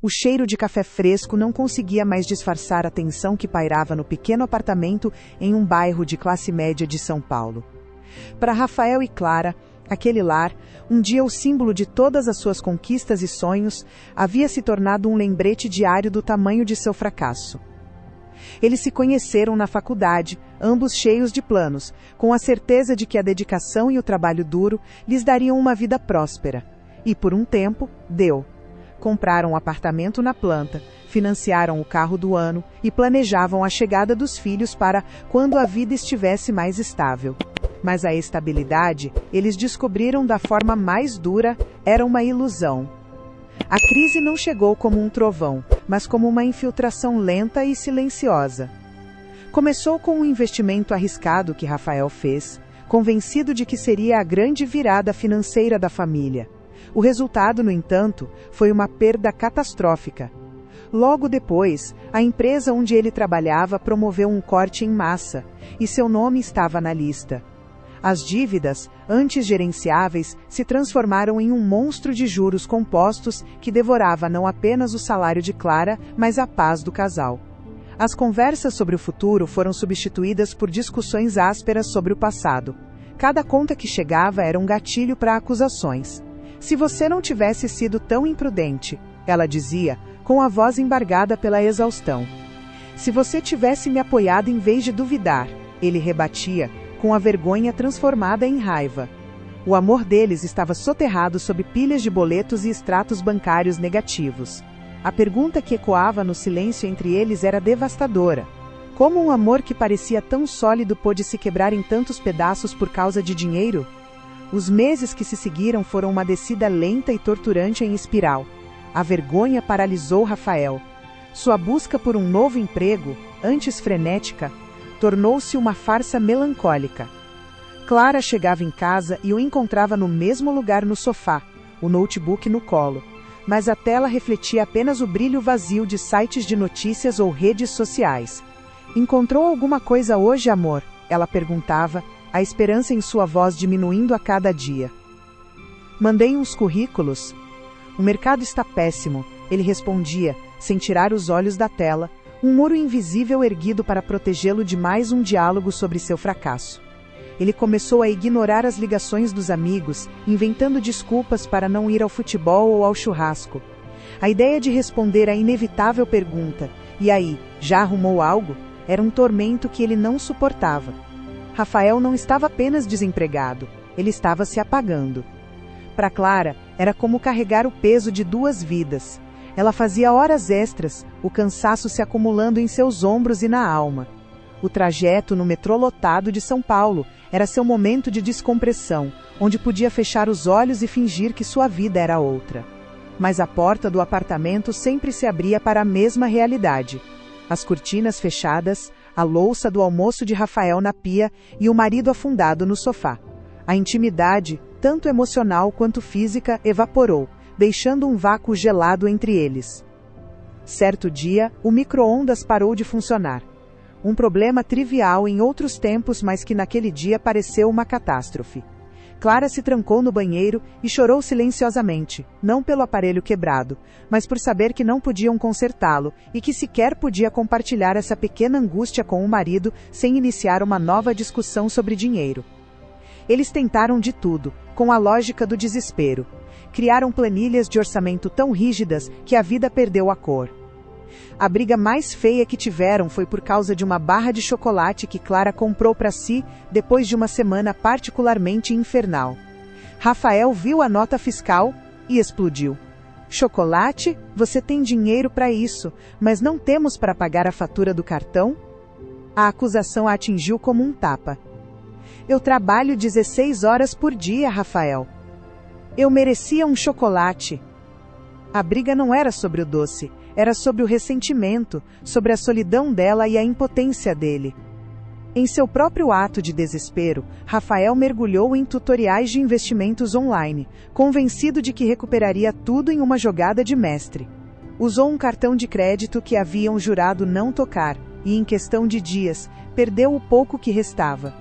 O cheiro de café fresco não conseguia mais disfarçar a tensão que pairava no pequeno apartamento em um bairro de classe média de São Paulo. Para Rafael e Clara, aquele lar, um dia o símbolo de todas as suas conquistas e sonhos, havia se tornado um lembrete diário do tamanho de seu fracasso. Eles se conheceram na faculdade, ambos cheios de planos, com a certeza de que a dedicação e o trabalho duro lhes dariam uma vida próspera. E por um tempo, deu. Compraram um apartamento na planta, financiaram o carro do ano e planejavam a chegada dos filhos para quando a vida estivesse mais estável. Mas a estabilidade, eles descobriram da forma mais dura, era uma ilusão. A crise não chegou como um trovão, mas como uma infiltração lenta e silenciosa. Começou com um investimento arriscado que Rafael fez, convencido de que seria a grande virada financeira da família. O resultado, no entanto, foi uma perda catastrófica. Logo depois, a empresa onde ele trabalhava promoveu um corte em massa, e seu nome estava na lista. As dívidas, antes gerenciáveis, se transformaram em um monstro de juros compostos que devorava não apenas o salário de Clara, mas a paz do casal. As conversas sobre o futuro foram substituídas por discussões ásperas sobre o passado. Cada conta que chegava era um gatilho para acusações. Se você não tivesse sido tão imprudente, ela dizia, com a voz embargada pela exaustão. Se você tivesse me apoiado em vez de duvidar, ele rebatia, com a vergonha transformada em raiva. O amor deles estava soterrado sob pilhas de boletos e extratos bancários negativos. A pergunta que ecoava no silêncio entre eles era devastadora. Como um amor que parecia tão sólido pôde se quebrar em tantos pedaços por causa de dinheiro? Os meses que se seguiram foram uma descida lenta e torturante em espiral. A vergonha paralisou Rafael. Sua busca por um novo emprego, antes frenética, tornou-se uma farsa melancólica. Clara chegava em casa e o encontrava no mesmo lugar no sofá, o notebook no colo, mas a tela refletia apenas o brilho vazio de sites de notícias ou redes sociais. "Encontrou alguma coisa hoje, amor?" ela perguntava, a esperança em sua voz diminuindo a cada dia. "Mandei uns currículos." "O mercado está péssimo," ele respondia, sem tirar os olhos da tela, um muro invisível erguido para protegê-lo de mais um diálogo sobre seu fracasso. Ele começou a ignorar as ligações dos amigos, inventando desculpas para não ir ao futebol ou ao churrasco. A ideia de responder à inevitável pergunta, "E aí, já arrumou algo?" era um tormento que ele não suportava. Rafael não estava apenas desempregado, ele estava se apagando. Para Clara, era como carregar o peso de duas vidas. Ela fazia horas extras, o cansaço se acumulando em seus ombros e na alma. O trajeto no metrô lotado de São Paulo era seu momento de descompressão, onde podia fechar os olhos e fingir que sua vida era outra. Mas a porta do apartamento sempre se abria para a mesma realidade. As cortinas fechadas, a louça do almoço de Rafael na pia e o marido afundado no sofá. A intimidade, tanto emocional quanto física, evaporou, deixando um vácuo gelado entre eles. Certo dia, o micro-ondas parou de funcionar. Um problema trivial em outros tempos, mas que naquele dia pareceu uma catástrofe. Clara se trancou no banheiro e chorou silenciosamente, não pelo aparelho quebrado, mas por saber que não podiam consertá-lo e que sequer podia compartilhar essa pequena angústia com o marido sem iniciar uma nova discussão sobre dinheiro. Eles tentaram de tudo, com a lógica do desespero. Criaram planilhas de orçamento tão rígidas que a vida perdeu a cor. A briga mais feia que tiveram foi por causa de uma barra de chocolate que Clara comprou para si depois de uma semana particularmente infernal. Rafael viu a nota fiscal e explodiu. "Chocolate? Você tem dinheiro para isso, mas não temos para pagar a fatura do cartão?" A acusação a atingiu como um tapa. "Eu trabalho 16 horas por dia, Rafael. Eu merecia um chocolate." A briga não era sobre o doce, era sobre o ressentimento, sobre a solidão dela e a impotência dele. Em seu próprio ato de desespero, Rafael mergulhou em tutoriais de investimentos online, convencido de que recuperaria tudo em uma jogada de mestre. Usou um cartão de crédito que haviam jurado não tocar, e em questão de dias, perdeu o pouco que restava.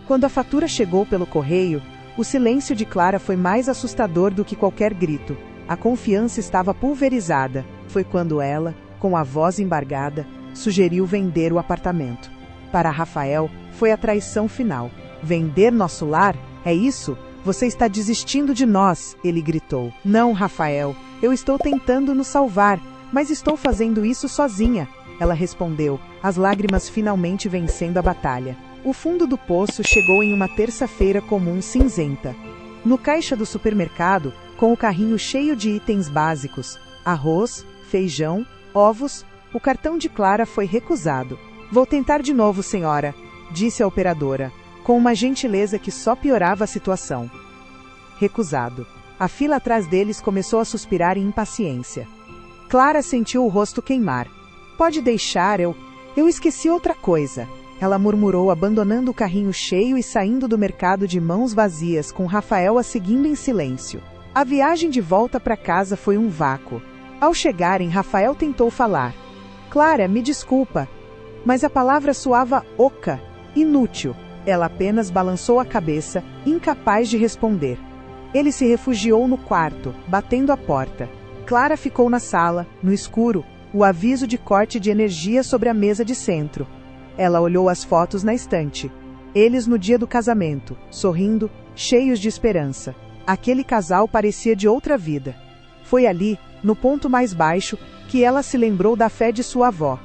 Quando a fatura chegou pelo correio, o silêncio de Clara foi mais assustador do que qualquer grito. A confiança estava pulverizada. Foi quando ela, com a voz embargada, sugeriu vender o apartamento. Para Rafael, foi a traição final. Vender nosso lar? É isso? Você está desistindo de nós, ele gritou. Não, Rafael, eu estou tentando nos salvar, mas estou fazendo isso sozinha, ela respondeu, as lágrimas finalmente vencendo a batalha. O fundo do poço chegou em uma terça-feira comum cinzenta. No caixa do supermercado, com o carrinho cheio de itens básicos, arroz, feijão, ovos, o cartão de Clara foi recusado. Vou tentar de novo, senhora, disse a operadora, com uma gentileza que só piorava a situação. Recusado. A fila atrás deles começou a suspirar em impaciência. Clara sentiu o rosto queimar. Pode deixar, eu esqueci outra coisa. Ela murmurou, abandonando o carrinho cheio e saindo do mercado de mãos vazias, com Rafael a seguindo em silêncio. A viagem de volta para casa foi um vácuo. Ao chegarem, Rafael tentou falar. Clara, me desculpa, mas a palavra soava oca, inútil. Ela apenas balançou a cabeça, incapaz de responder. Ele se refugiou no quarto, batendo a porta. Clara ficou na sala, no escuro, o aviso de corte de energia sobre a mesa de centro. Ela olhou as fotos na estante. Eles no dia do casamento, sorrindo, cheios de esperança. Aquele casal parecia de outra vida. Foi ali, no ponto mais baixo, que ela se lembrou da fé de sua avó.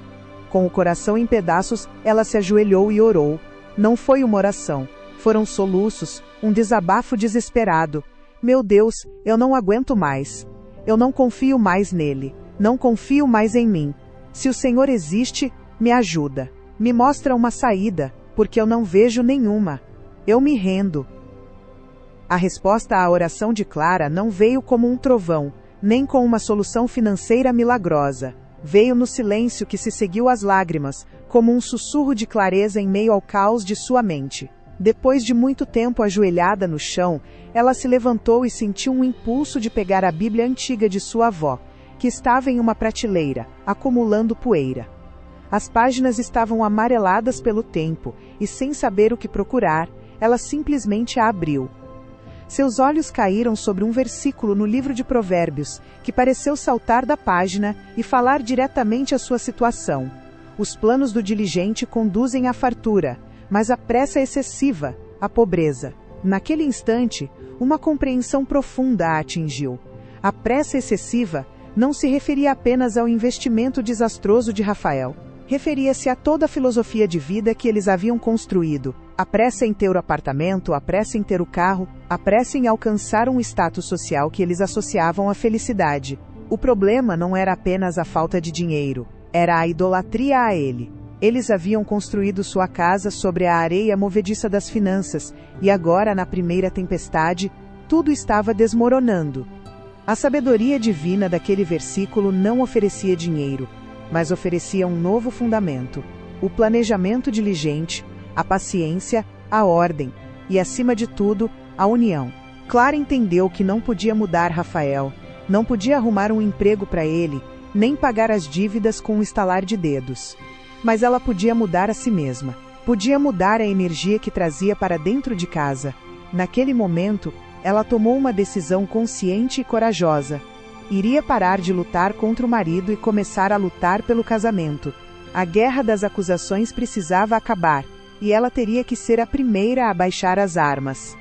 Com o coração em pedaços, ela se ajoelhou e orou. Não foi uma oração, foram soluços, um desabafo desesperado. Meu Deus, eu não aguento mais. Eu não confio mais nele. Não confio mais em mim. Se o Senhor existe, me ajuda. Me mostra uma saída, porque eu não vejo nenhuma. Eu me rendo. A resposta à oração de Clara não veio como um trovão, nem com uma solução financeira milagrosa. Veio no silêncio que se seguiu às lágrimas, como um sussurro de clareza em meio ao caos de sua mente. Depois de muito tempo ajoelhada no chão, ela se levantou e sentiu um impulso de pegar a Bíblia antiga de sua avó, que estava em uma prateleira, acumulando poeira. As páginas estavam amareladas pelo tempo, e sem saber o que procurar, ela simplesmente a abriu. Seus olhos caíram sobre um versículo no livro de Provérbios, que pareceu saltar da página e falar diretamente à sua situação. Os planos do diligente conduzem à fartura, mas a pressa excessiva, à pobreza. Naquele instante, uma compreensão profunda a atingiu. A pressa excessiva não se referia apenas ao investimento desastroso de Rafael. Referia-se a toda a filosofia de vida que eles haviam construído. A pressa em ter o apartamento, a pressa em ter o carro, a pressa em alcançar um status social que eles associavam à felicidade. O problema não era apenas a falta de dinheiro, era a idolatria a ele. Eles haviam construído sua casa sobre a areia movediça das finanças, e agora, na primeira tempestade, tudo estava desmoronando. A sabedoria divina daquele versículo não oferecia dinheiro, mas oferecia um novo fundamento: o planejamento diligente, a paciência, a ordem e, acima de tudo, a união. Clara entendeu que não podia mudar Rafael, não podia arrumar um emprego para ele, nem pagar as dívidas com um estalar de dedos. Mas ela podia mudar a si mesma, podia mudar a energia que trazia para dentro de casa. Naquele momento, ela tomou uma decisão consciente e corajosa. Iria parar de lutar contra o marido e começar a lutar pelo casamento. A guerra das acusações precisava acabar, e ela teria que ser a primeira a baixar as armas.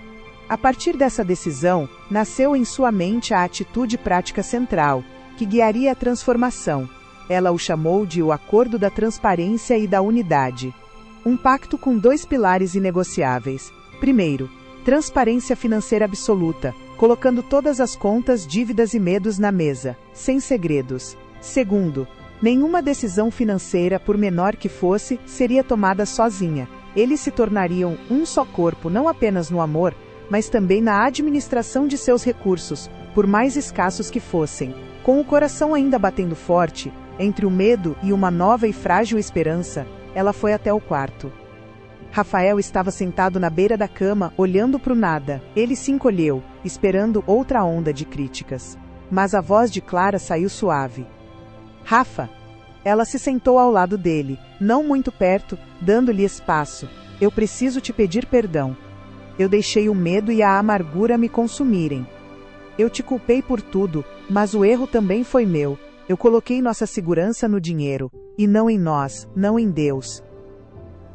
A partir dessa decisão, nasceu em sua mente a atitude prática central, que guiaria a transformação. Ela o chamou de o Acordo da Transparência e da Unidade. Um pacto com 2 pilares inegociáveis. Primeiro, transparência financeira absoluta, colocando todas as contas, dívidas e medos na mesa, sem segredos. Segundo, nenhuma decisão financeira, por menor que fosse, seria tomada sozinha. Eles se tornariam um só corpo, não apenas no amor, mas também na administração de seus recursos, por mais escassos que fossem. Com o coração ainda batendo forte, entre o medo e uma nova e frágil esperança, ela foi até o quarto. Rafael estava sentado na beira da cama, olhando para o nada. Ele se encolheu, esperando outra onda de críticas. Mas a voz de Clara saiu suave. Rafa! Ela se sentou ao lado dele, não muito perto, dando-lhe espaço. Eu preciso te pedir perdão. Eu deixei o medo e a amargura me consumirem. Eu te culpei por tudo, mas o erro também foi meu. Eu coloquei nossa segurança no dinheiro, e não em nós, não em Deus.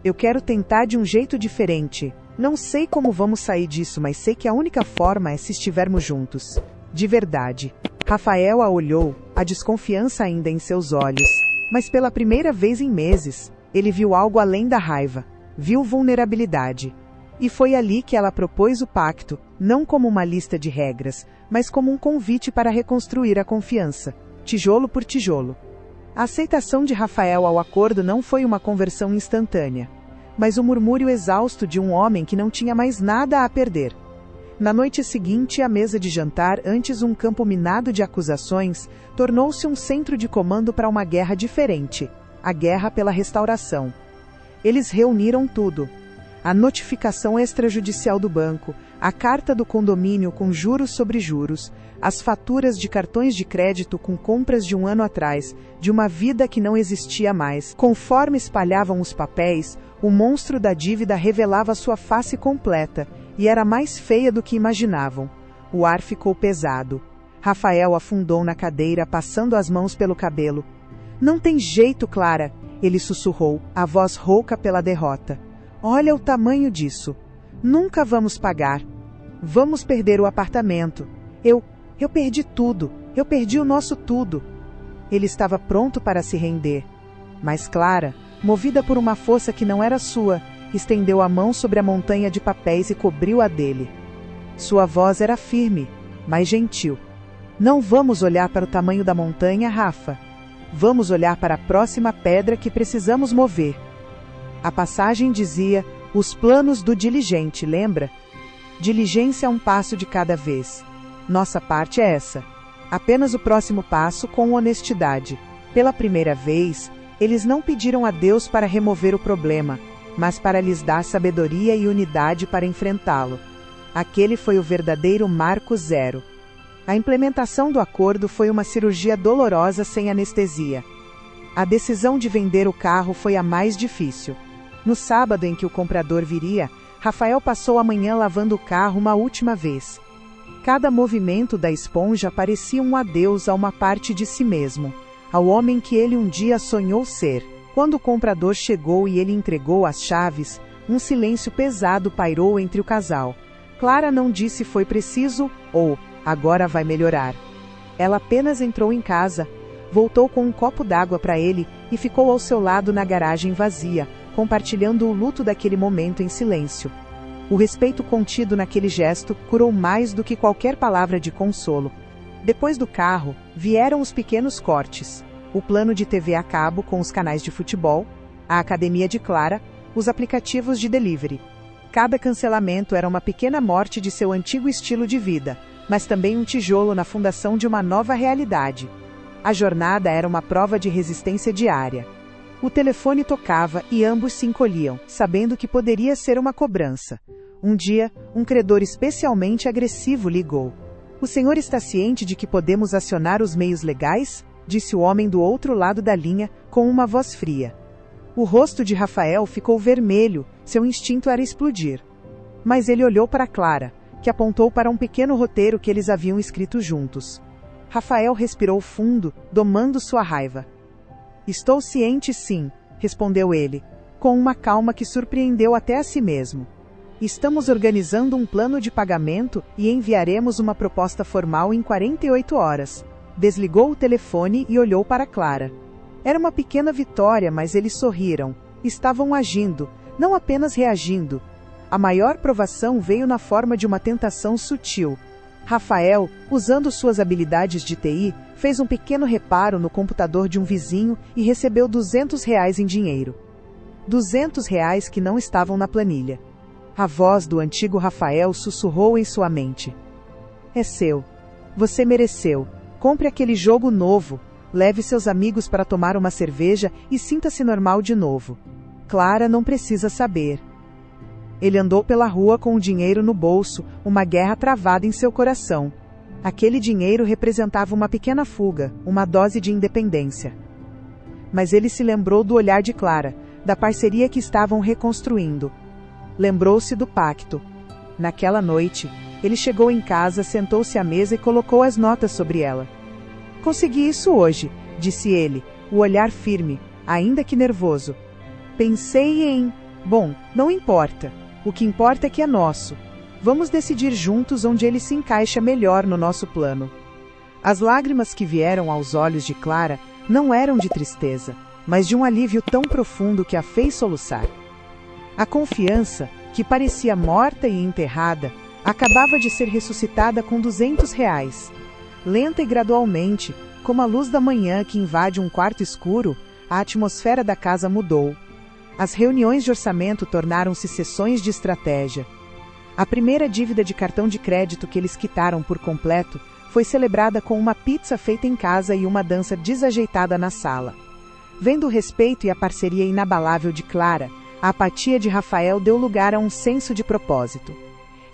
Eu quero tentar de um jeito diferente. Não sei como vamos sair disso, mas sei que a única forma é se estivermos juntos. De verdade. Rafael a olhou, a desconfiança ainda em seus olhos. Mas pela primeira vez em meses, ele viu algo além da raiva. Viu vulnerabilidade. E foi ali que ela propôs o pacto, não como uma lista de regras, mas como um convite para reconstruir a confiança, tijolo por tijolo. A aceitação de Rafael ao acordo não foi uma conversão instantânea, mas o murmúrio exausto de um homem que não tinha mais nada a perder. Na noite seguinte, a mesa de jantar, antes um campo minado de acusações, tornou-se um centro de comando para uma guerra diferente, a guerra pela restauração. Eles reuniram tudo. A notificação extrajudicial do banco, a carta do condomínio com juros sobre juros, as faturas de cartões de crédito com compras de um ano atrás, de uma vida que não existia mais. Conforme espalhavam os papéis, o monstro da dívida revelava sua face completa, e era mais feia do que imaginavam. O ar ficou pesado. Rafael afundou na cadeira, passando as mãos pelo cabelo. Não tem jeito, Clara, ele sussurrou, a voz rouca pela derrota. Olha o tamanho disso. Nunca vamos pagar. Vamos perder o apartamento. Eu perdi tudo. Eu perdi o nosso tudo. Ele estava pronto para se render. Mas Clara, movida por uma força que não era sua, estendeu a mão sobre a montanha de papéis e cobriu-a dele. Sua voz era firme, mas gentil. Não vamos olhar para o tamanho da montanha, Rafa. Vamos olhar para a próxima pedra que precisamos mover. A passagem dizia, os planos do diligente, lembra? Diligência é um passo de cada vez. Nossa parte é essa. Apenas o próximo passo com honestidade. Pela primeira vez, eles não pediram a Deus para remover o problema, mas para lhes dar sabedoria e unidade para enfrentá-lo. Aquele foi o verdadeiro marco zero. A implementação do acordo foi uma cirurgia dolorosa sem anestesia. A decisão de vender o carro foi a mais difícil. No sábado em que o comprador viria, Rafael passou a manhã lavando o carro uma última vez. Cada movimento da esponja parecia um adeus a uma parte de si mesmo, ao homem que ele um dia sonhou ser. Quando o comprador chegou e ele entregou as chaves, um silêncio pesado pairou entre o casal. Clara não disse foi preciso ou agora vai melhorar. Ela apenas entrou em casa, voltou com um copo d'água para ele e ficou ao seu lado na garagem vazia, compartilhando o luto daquele momento em silêncio. O respeito contido naquele gesto curou mais do que qualquer palavra de consolo. Depois do carro, vieram os pequenos cortes. O plano de TV a cabo com os canais de futebol, a academia de Clara, os aplicativos de delivery. Cada cancelamento era uma pequena morte de seu antigo estilo de vida, mas também um tijolo na fundação de uma nova realidade. A jornada era uma prova de resistência diária. O telefone tocava e ambos se encolhiam, sabendo que poderia ser uma cobrança. Um dia, um credor especialmente agressivo ligou. "O senhor está ciente de que podemos acionar os meios legais?" disse o homem do outro lado da linha, com uma voz fria. O rosto de Rafael ficou vermelho, seu instinto era explodir. Mas ele olhou para Clara, que apontou para um pequeno roteiro que eles haviam escrito juntos. Rafael respirou fundo, domando sua raiva. "Estou ciente, sim", respondeu ele, com uma calma que surpreendeu até a si mesmo. "Estamos organizando um plano de pagamento e enviaremos uma proposta formal em 48 horas. Desligou o telefone e olhou para Clara. Era uma pequena vitória, mas eles sorriram. Estavam agindo, não apenas reagindo. A maior provação veio na forma de uma tentação sutil. Rafael, usando suas habilidades de TI, fez um pequeno reparo no computador de um vizinho e recebeu R$ 200 em dinheiro. R$ 200 que não estavam na planilha. A voz do antigo Rafael sussurrou em sua mente. "É seu. Você mereceu. Compre aquele jogo novo. Leve seus amigos para tomar uma cerveja e sinta-se normal de novo. Clara não precisa saber." Ele andou pela rua com o dinheiro no bolso, uma guerra travada em seu coração. Aquele dinheiro representava uma pequena fuga, uma dose de independência. Mas ele se lembrou do olhar de Clara, da parceria que estavam reconstruindo. Lembrou-se do pacto. Naquela noite, ele chegou em casa, sentou-se à mesa e colocou as notas sobre ela. "Consegui isso hoje. disse ele, o olhar firme, ainda que nervoso. Pensei em... Bom, não importa. O que importa é que é nosso. Vamos decidir juntos onde ele se encaixa melhor no nosso plano. As lágrimas que vieram aos olhos de Clara não eram de tristeza, mas de um alívio tão profundo que a fez soluçar. A confiança, que parecia morta e enterrada, acabava de ser ressuscitada com R$ 200. Lenta e gradualmente, como a luz da manhã que invade um quarto escuro, a atmosfera da casa mudou. As reuniões de orçamento tornaram-se sessões de estratégia. A primeira dívida de cartão de crédito que eles quitaram por completo foi celebrada com uma pizza feita em casa e uma dança desajeitada na sala. Vendo o respeito e a parceria inabalável de Clara, a apatia de Rafael deu lugar a um senso de propósito.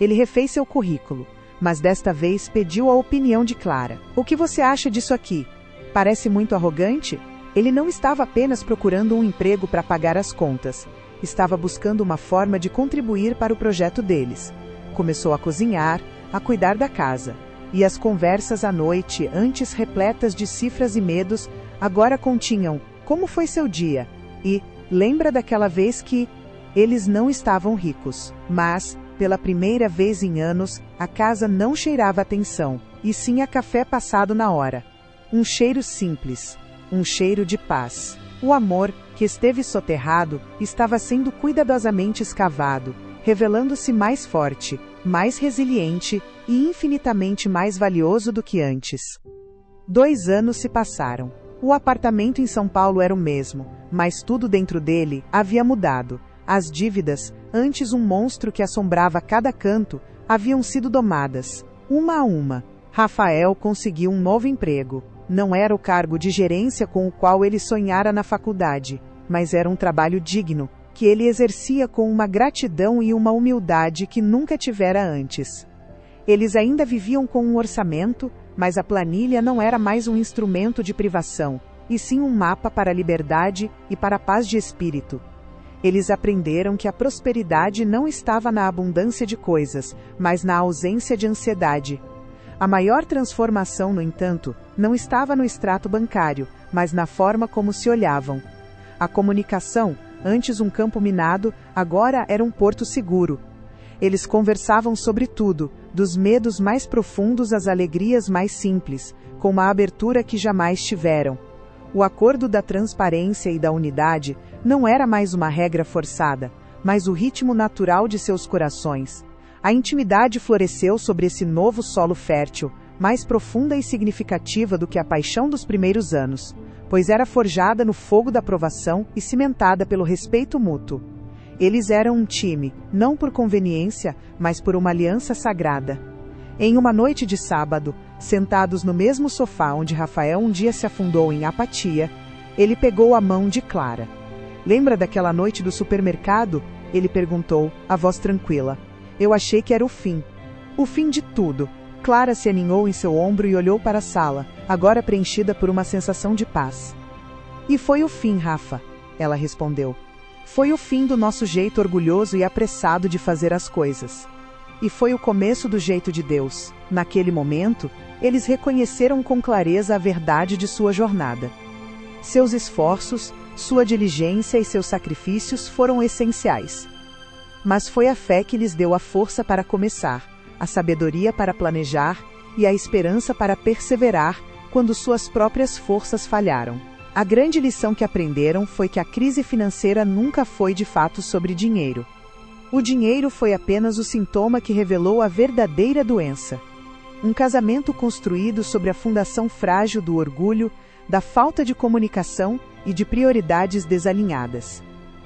Ele refez seu currículo, mas desta vez pediu a opinião de Clara. O que você acha disso aqui? Parece muito arrogante? Ele não estava apenas procurando um emprego para pagar as contas. Estava buscando uma forma de contribuir para o projeto deles. Começou a cozinhar, a cuidar da casa. E as conversas à noite, antes repletas de cifras e medos, agora continham: como foi seu dia? E, lembra daquela vez que... Eles não estavam ricos, mas, pela primeira vez em anos, a casa não cheirava a tensão, e sim a café passado na hora. Um cheiro simples. Um cheiro de paz. O amor, que esteve soterrado, estava sendo cuidadosamente escavado, revelando-se mais forte, mais resiliente e infinitamente mais valioso do que antes. 2 anos se passaram. O apartamento em São Paulo era o mesmo, mas tudo dentro dele havia mudado. As dívidas, antes um monstro que assombrava cada canto, haviam sido domadas, uma a uma. Rafael conseguiu um novo emprego. Não era o cargo de gerência com o qual ele sonhara na faculdade, mas era um trabalho digno, que ele exercia com uma gratidão e uma humildade que nunca tivera antes. Eles ainda viviam com um orçamento, mas a planilha não era mais um instrumento de privação, e sim um mapa para a liberdade e para a paz de espírito. Eles aprenderam que a prosperidade não estava na abundância de coisas, mas na ausência de ansiedade. A maior transformação, no entanto, não estava no extrato bancário, mas na forma como se olhavam. A comunicação, antes um campo minado, agora era um porto seguro. Eles conversavam sobre tudo, dos medos mais profundos às alegrias mais simples, com uma abertura que jamais tiveram. O acordo da transparência e da unidade não era mais uma regra forçada, mas o ritmo natural de seus corações. A intimidade floresceu sobre esse novo solo fértil, mais profunda e significativa do que a paixão dos primeiros anos, pois era forjada no fogo da provação e cimentada pelo respeito mútuo. Eles eram um time, não por conveniência, mas por uma aliança sagrada. Em uma noite de sábado, sentados no mesmo sofá onde Rafael um dia se afundou em apatia, ele pegou a mão de Clara. Lembra daquela noite do supermercado? Ele perguntou, a voz tranquila. Eu achei que era o fim. O fim de tudo. Clara se aninhou em seu ombro e olhou para a sala, agora preenchida por uma sensação de paz. E foi o fim, Rafa, ela respondeu. Foi o fim do nosso jeito orgulhoso e apressado de fazer as coisas. E foi o começo do jeito de Deus. Naquele momento, eles reconheceram com clareza a verdade de sua jornada. Seus esforços, sua diligência e seus sacrifícios foram essenciais. Mas foi a fé que lhes deu a força para começar, a sabedoria para planejar e a esperança para perseverar quando suas próprias forças falharam. A grande lição que aprenderam foi que a crise financeira nunca foi de fato sobre dinheiro. O dinheiro foi apenas o sintoma que revelou a verdadeira doença. Um casamento construído sobre a fundação frágil do orgulho, da falta de comunicação e de prioridades desalinhadas.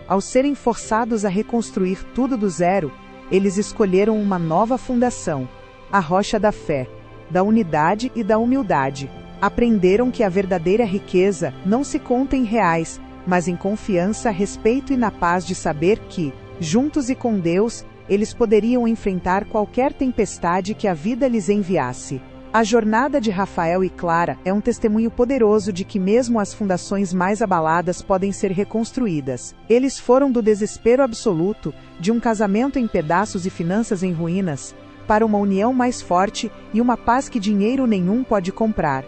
Ao serem forçados a reconstruir tudo do zero, eles escolheram uma nova fundação, a rocha da fé, da unidade e da humildade. Aprenderam que a verdadeira riqueza não se conta em reais, mas em confiança, respeito e na paz de saber que, juntos e com Deus, eles poderiam enfrentar qualquer tempestade que a vida lhes enviasse. A jornada de Rafael e Clara é um testemunho poderoso de que mesmo as fundações mais abaladas podem ser reconstruídas. Eles foram do desespero absoluto, de um casamento em pedaços e finanças em ruínas, para uma união mais forte e uma paz que dinheiro nenhum pode comprar.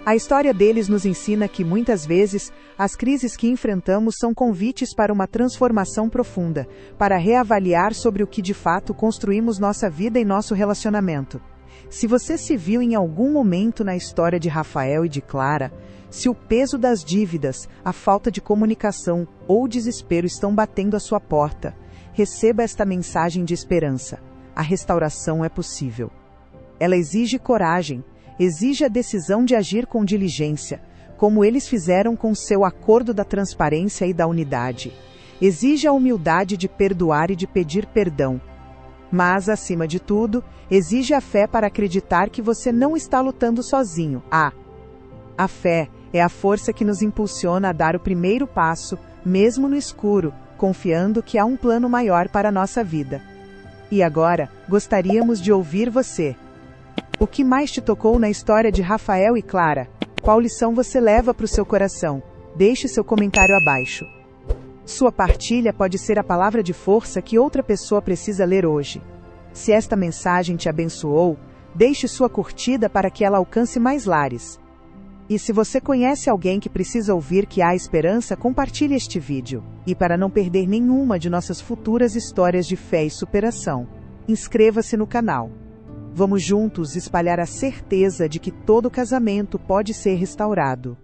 A história deles nos ensina que, muitas vezes, as crises que enfrentamos são convites para uma transformação profunda, para reavaliar sobre o que de fato construímos nossa vida e nosso relacionamento. Se você se viu em algum momento na história de Rafael e de Clara, se o peso das dívidas, a falta de comunicação ou desespero estão batendo à sua porta, receba esta mensagem de esperança. A restauração é possível. Ela exige coragem, exige a decisão de agir com diligência, como eles fizeram com seu acordo da transparência e da unidade. Exige a humildade de perdoar e de pedir perdão. Mas, acima de tudo, exige a fé para acreditar que você não está lutando sozinho. A fé é a força que nos impulsiona a dar o primeiro passo, mesmo no escuro, confiando que há um plano maior para a nossa vida. E agora, gostaríamos de ouvir você. O que mais te tocou na história de Rafael e Clara? Qual lição você leva para o seu coração? Deixe seu comentário abaixo. Sua partilha pode ser a palavra de força que outra pessoa precisa ler hoje. Se esta mensagem te abençoou, deixe sua curtida para que ela alcance mais lares. E se você conhece alguém que precisa ouvir que há esperança, compartilhe este vídeo. E para não perder nenhuma de nossas futuras histórias de fé e superação, inscreva-se no canal. Vamos juntos espalhar a certeza de que todo casamento pode ser restaurado.